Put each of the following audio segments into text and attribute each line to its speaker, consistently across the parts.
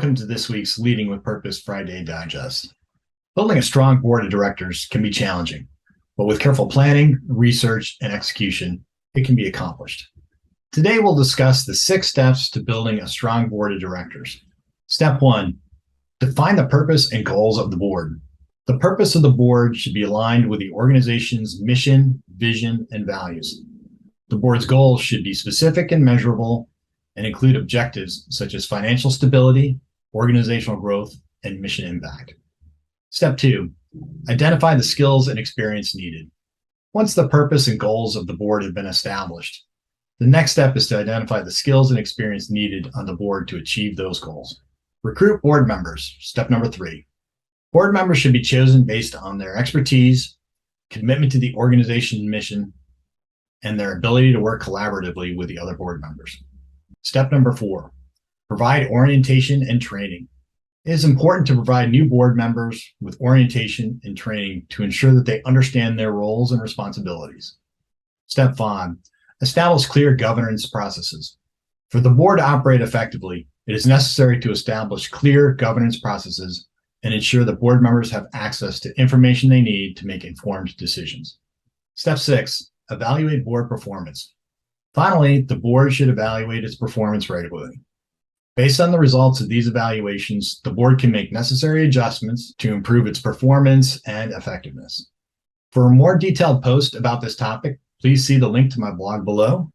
Speaker 1: Welcome to this week's Leading with Purpose Friday Digest. Building a strong board of directors can be challenging, but with careful planning, research, and execution, it can be accomplished. Today, we'll discuss the 6 steps to building a strong board of directors. Step 1, define the purpose and goals of the board. The purpose of the board should be aligned with the organization's mission, vision, and values. The board's goals should be specific and measurable and include objectives such as financial stability, organizational growth, and mission impact. Step 2, identify the skills and experience needed. Once the purpose and goals of the board have been established, the next step is to identify the skills and experience needed on the board to achieve those goals. Recruit board members. Step number 3. Board members should be chosen based on their expertise, commitment to the organization's mission, and their ability to work collaboratively with the other board members. Step number 4, provide orientation and training. It is important to provide new board members with orientation and training to ensure that they understand their roles and responsibilities. Step 5, establish clear governance processes. For the board to operate effectively, it is necessary to establish clear governance processes and ensure that board members have access to information they need to make informed decisions. Step 6, evaluate board performance. Finally, the board should evaluate its performance regularly. Based on the results of these evaluations, the board can make necessary adjustments to improve its performance and effectiveness. For a more detailed post about this topic, please see the link to my blog below.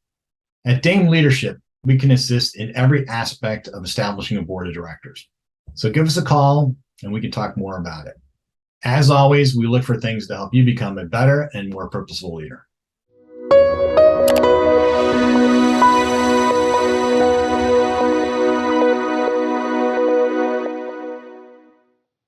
Speaker 1: At Dame Leadership, we can assist in every aspect of establishing a board of directors. So give us a call and we can talk more about it. As always, we look for things to help you become a better and more purposeful leader.